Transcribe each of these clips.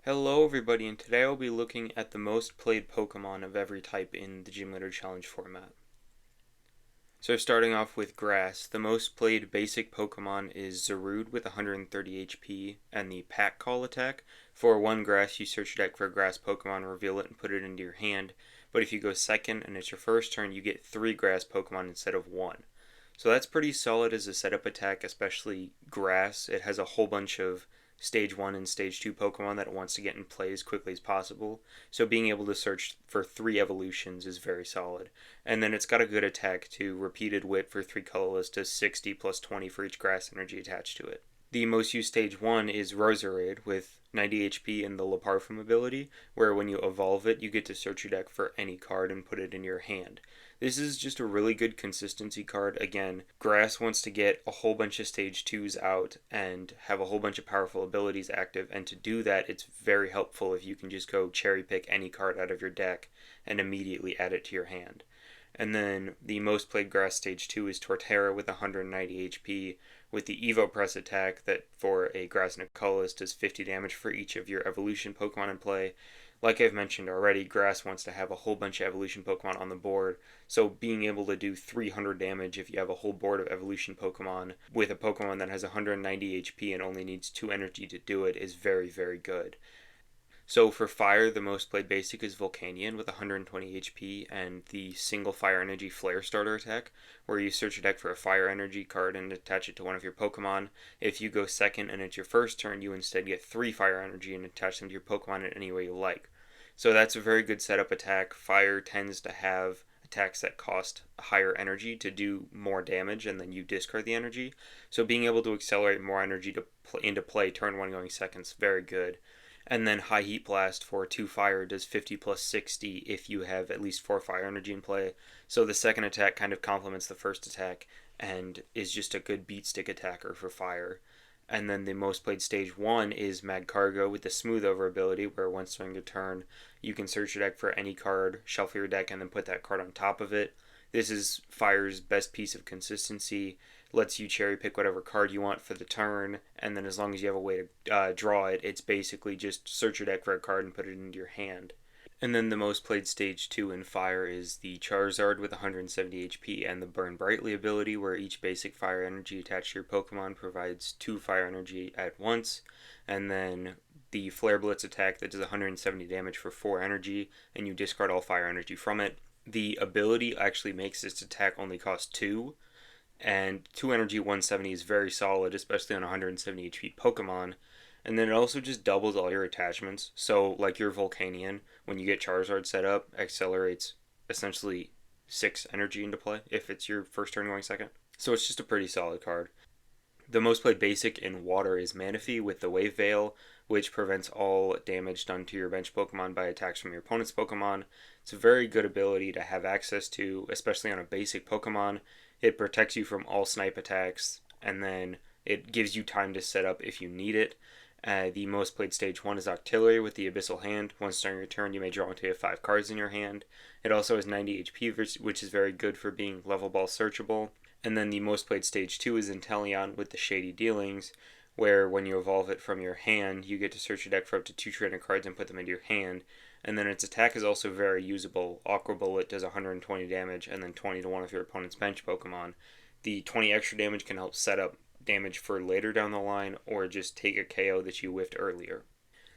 Hello everybody, and today I'll be looking at the most played Pokemon of every type in the Gym Leader Challenge format. So starting off with Grass, the most played basic Pokemon is Zarude with 130 HP and the Pack Call attack. For one Grass, you search your deck for a Grass Pokemon, reveal it, and put it into your hand. But if you go second and it's your first turn, you get 3 Grass Pokemon instead of 1. So that's pretty solid as a setup attack, especially Grass. It has a whole bunch of Stage 1 and Stage 2 Pokemon that it wants to get in play as quickly as possible. So being able to search for 3 evolutions is very solid. And then it's got a good attack too. Repeated Whip for 3 colorless does 60 plus 20 for each Grass energy attached to it. The most used Stage 1 is Roserade with 90 HP and the Leparfum ability, where when you evolve it, you get to search your deck for any card and put it in your hand. This is just a really good consistency card. Again, Grass wants to get a whole bunch of Stage 2s out and have a whole bunch of powerful abilities active, and to do that, it's very helpful if you can just go cherry pick any card out of your deck and immediately add it to your hand. And then the most played Grass Stage 2 is Torterra with 190 HP, with the Evo Press attack that for a Grass and a Colorless does 50 damage for each of your evolution Pokemon in play. Like I've mentioned already, Grass wants to have a whole bunch of evolution Pokemon on the board, so being able to do 300 damage if you have a whole board of evolution Pokemon with a Pokemon that has 190 HP and only needs 2 energy to do it is very, very good. So for fire, the most played basic is Volcanion with 120 HP and the single fire energy flare starter attack, where you search your deck for a fire energy card and attach it to one of your Pokemon. If you go second and it's your first turn, you instead get 3 fire energy and attach them to your Pokemon in any way you like. So that's a very good setup attack. Fire tends to have attacks that cost higher energy to do more damage and then you discard the energy. So being able to accelerate more energy into play turn 1 going second is very good. And then High Heat Blast for 2 fire does 50 plus 60 if you have at least 4 fire energy in play. So the second attack kind of complements the first attack and is just a good beat stick attacker for fire. And then the most played Stage 1 is Magcargo with the Smooth Over ability, where once during the turn you can search your deck for any card, shuffle your deck, and then put that card on top of it. This is Fire's best piece of consistency. Lets you cherry pick whatever card you want for the turn, and then as long as you have a way to draw it, it's basically just search your deck for a card and put it into your hand. And then the most played Stage 2 in Fire is the Charizard with 170 HP and the Burn Brightly ability, where each basic fire energy attached to your Pokemon provides 2 fire energy at once. And then the Flare Blitz attack that does 170 damage for 4 energy, and you discard all fire energy from it. The ability actually makes this attack only cost 2, and 2 energy 170 is very solid, especially on 170 HP Pokemon. And then it also just doubles all your attachments. So, like your Volcanion, when you get Charizard set up, accelerates essentially 6 energy into play if it's your first turn going second. So, it's just a pretty solid card. The most played basic in water is Manaphy with the Wave Veil, which prevents all damage done to your bench Pokemon by attacks from your opponent's Pokemon. It's a very good ability to have access to, especially on a basic Pokemon. It protects you from all snipe attacks, and then it gives you time to set up if you need it. The most played Stage 1 is Octillery with the Abyssal Hand. Once during your turn, you may draw until you have 5 cards in your hand. It also has 90 HP, which is very good for being level ball searchable. And then the most played Stage 2 is Inteleon with the Shady Dealings, where when you evolve it from your hand, you get to search your deck for up to 2 trainer cards and put them into your hand. And then its attack is also very usable. Aqua Bullet does 120 damage and then 20 to one of your opponent's bench Pokemon. The 20 extra damage can help set up damage for later down the line or just take a KO that you whiffed earlier.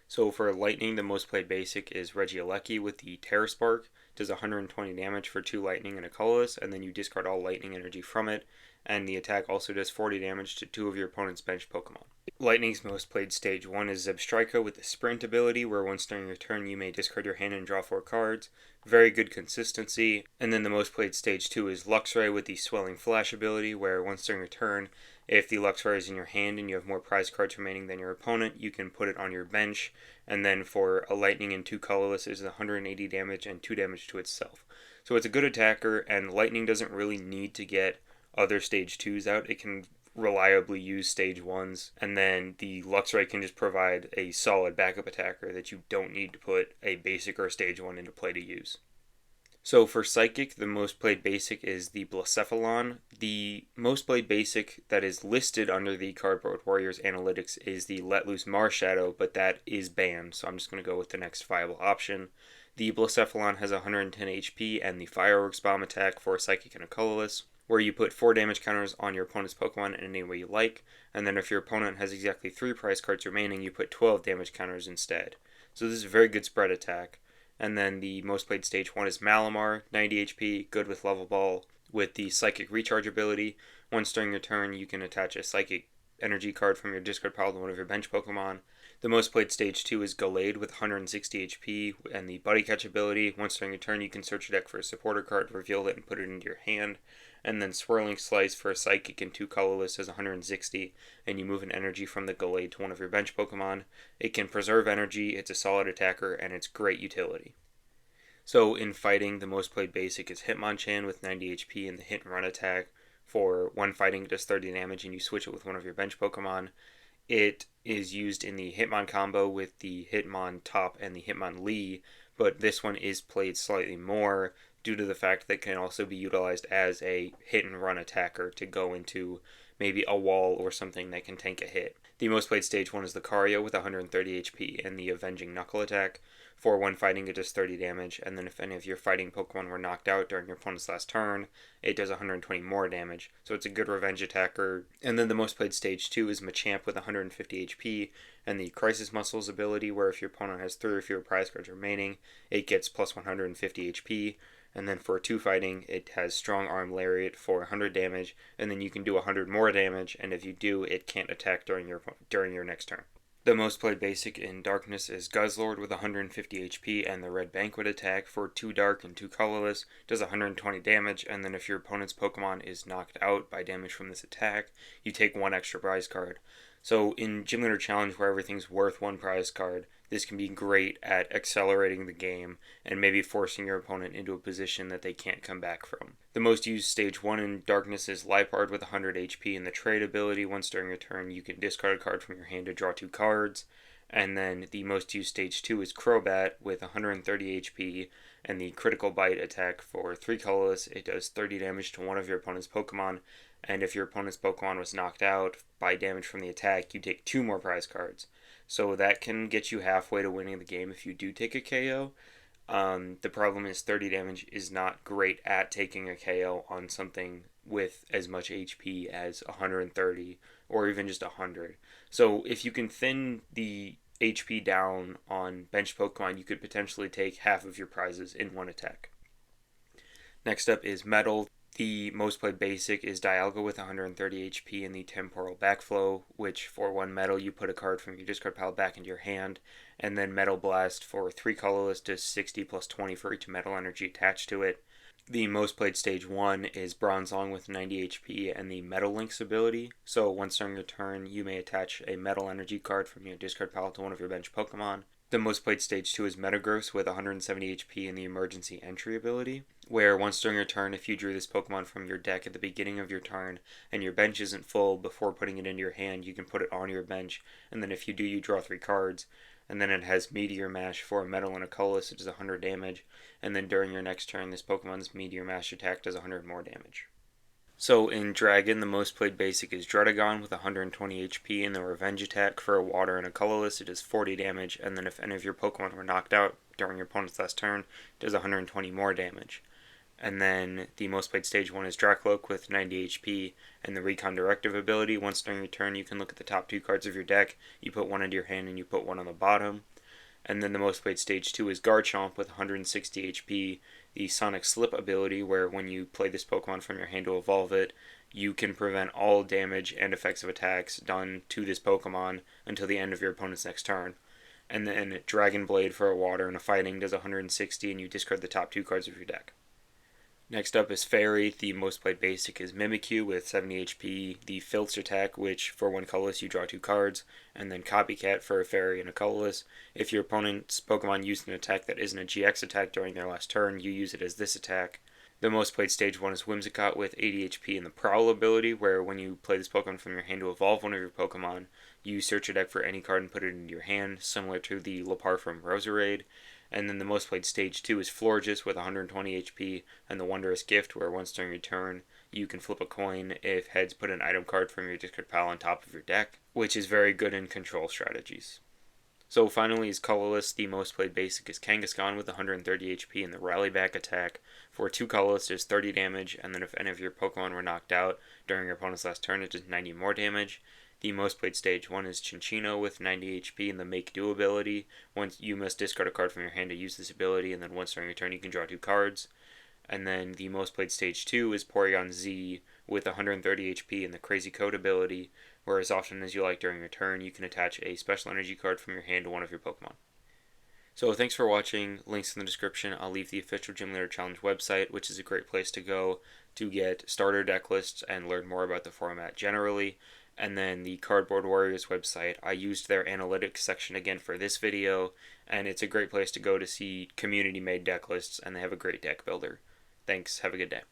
So for Lightning, the most played basic is Regieleki with the Terra Spark. Does 120 damage for 2 Lightning and a Colorless, and then you discard all Lightning energy from it. And the attack also does 40 damage to 2 of your opponent's bench Pokemon. Lightning's most played Stage 1 is Zebstrika with the Sprint ability, where once during your turn you may discard your hand and draw 4 cards. Very good consistency. And then the most played Stage 2 is Luxray with the Swelling Flash ability, where once during your turn, if the Luxray is in your hand and you have more prize cards remaining than your opponent, you can put it on your bench. And then for a Lightning and 2 colorless, it's 180 damage and 2 damage to itself. So it's a good attacker, and Lightning doesn't really need to get other Stage 2s out. It can reliably use Stage 1s, and then the Luxray can just provide a solid backup attacker that you don't need to put a basic or Stage 1 into play to use. So for Psychic, the most played basic is the Blacephalon. The most played basic that is listed under the Cardboard Warriors analytics is the Let Loose Marshadow, but that is banned, so I'm just going to go with the next viable option. The Blacephalon has 110 HP and the Fireworks Bomb attack for Psychic and a Colorless, where you put 4 damage counters on your opponent's Pokemon in any way you like, and then if your opponent has exactly 3 prize cards remaining, you put 12 damage counters instead. So this is a very good spread attack. And then the most played stage 1 is Malamar, 90 HP, good with Level Ball, with the Psychic Recharge ability. Once during your turn, you can attach a Psychic Energy card from your discard pile to one of your bench Pokemon. The most played stage 2 is Gallade with 160 HP and the Buddy Catch ability. Once during your turn, you can search your deck for a supporter card, reveal it, and put it into your hand. And then Swirling Slice for a Psychic and 2 colorless is 160, and you move an energy from the Gallade to one of your bench Pokemon. It can preserve energy, it's a solid attacker, and it's great utility. So in fighting, the most played basic is Hitmonchan with 90 HP and the Hit and Run attack. For one fighting, it does 30 damage, and you switch it with one of your bench Pokemon. It is used in the Hitmon combo with the Hitmon Top and the Hitmonlee, but this one is played slightly more due to the fact that it can also be utilized as a hit and run attacker to go into maybe a wall or something that can tank a hit. The most played stage 1 is Lucario with 130 HP and the Avenging Knuckle attack. For one fighting, it does 30 damage, and then if any of your fighting Pokemon were knocked out during your opponent's last turn, it does 120 more damage, so it's a good revenge attacker. And then the most played stage 2 is Machamp with 150 HP, and the Crisis Muscles ability, where if your opponent has 3 or fewer prize cards remaining, it gets plus 150 HP. And then for 2 fighting, it has Strong Arm Lariat for 100 damage, and then you can do 100 more damage, and if you do, it can't attack during your next turn. The most played basic in Darkness is Guzzlord with 150 HP and the Red Banquet attack for 2 dark and 2 colorless, does 120 damage, and then if your opponent's Pokemon is knocked out by damage from this attack, you take 1 extra prize card. So in Gym Leader Challenge, where everything's worth 1 prize card, this can be great at accelerating the game and maybe forcing your opponent into a position that they can't come back from. The most used stage 1 in Darkness is Liepard with 100 HP and the trade ability. Once during your turn, you can discard a card from your hand to draw 2 cards. And then the most used stage 2 is Crobat with 130 HP and the critical bite attack for 3 colorless. It does 30 damage to one of your opponent's Pokemon, and if your opponent's Pokemon was knocked out by damage from the attack, you take 2 more prize cards. So that can get you halfway to winning the game if you do take a KO. The problem is 30 damage is not great at taking a KO on something with as much HP as 130 or even just 100. So if you can thin the HP down on bench Pokemon, you could potentially take half of your prizes in one attack. Next up is Metal. The most played basic is Dialga with 130 HP and the Temporal Backflow, which for 1 metal you put a card from your discard pile back into your hand, and then Metal Blast for 3 colorless does 60 plus 20 for each metal energy attached to it. The most played stage 1 is Bronzong with 90 HP and the Metal Links ability, so once during your turn you may attach a metal energy card from your discard pile to one of your bench Pokemon. The most played stage 2 is Metagross with 170 HP and the Emergency Entry ability, where once during your turn, if you drew this Pokemon from your deck at the beginning of your turn and your bench isn't full before putting it into your hand, you can put it on your bench, and then if you do, you draw 3 cards. And then it has Meteor Mash for a metal and a colorless, it does 100 damage, and then during your next turn, this Pokemon's Meteor Mash attack does 100 more damage. So in Dragon, the most played basic is Dredagon with 120 HP and the Revenge attack for a water and a colorless. It does 40 damage, and then if any of your Pokemon were knocked out during your opponent's last turn, it does 120 more damage. And then the most played stage 1 is Dracloak with 90 HP and the Recon Directive ability. Once during your turn, you can look at the top 2 cards of your deck, you put 1 into your hand and you put 1 on the bottom. And then the most played stage 2 is Garchomp with 160 HP, the Sonic Slip ability, where when you play this Pokemon from your hand to evolve it, you can prevent all damage and effects of attacks done to this Pokemon until the end of your opponent's next turn. And then Dragon Blade for a water and a fighting does 160, and you discard the top 2 cards of your deck. Next up is Fairy. The most played basic is Mimikyu with 70 HP, the Filch attack, which for 1 colorless you draw 2 cards, and then Copycat for a Fairy and a colorless. If your opponent's Pokemon used an attack that isn't a GX attack during their last turn, you use it as this attack. The most played stage 1 is Whimsicott with 80 HP and the Prowl ability, where when you play this Pokemon from your hand to evolve one of your Pokemon, you search a deck for any card and put it into your hand, similar to the Lepar from Roserade. And then the most played stage 2 is Florges with 120 HP, and the Wondrous Gift, where once during your turn you can flip a coin. If heads, put an item card from your discard pile on top of your deck, which is very good in control strategies. So finally is colorless. The most played basic is Kangaskhan with 130 HP and the Rally Back attack. For 2 colorless, there's 30 damage, and then if any of your Pokemon were knocked out during your opponent's last turn, it does 90 more damage. The most played stage 1 is Chinchino with 90 HP and the Make Do ability. Once you must discard a card from your hand to use this ability, and then once during your turn you can draw 2 cards. And then the most played stage 2 is Porygon Z with 130 HP and the Crazy Code ability, where as often as you like during your turn, you can attach a special energy card from your hand to one of your Pokemon. So thanks for watching. Links in the description. I'll leave the official Gym Leader Challenge website, which is a great place to go to get starter deck lists and learn more about the format generally. And then the Cardboard Warriors website. I used their analytics section again for this video, and it's a great place to go to see community-made deck lists, and they have a great deck builder. Thanks. Have a good day.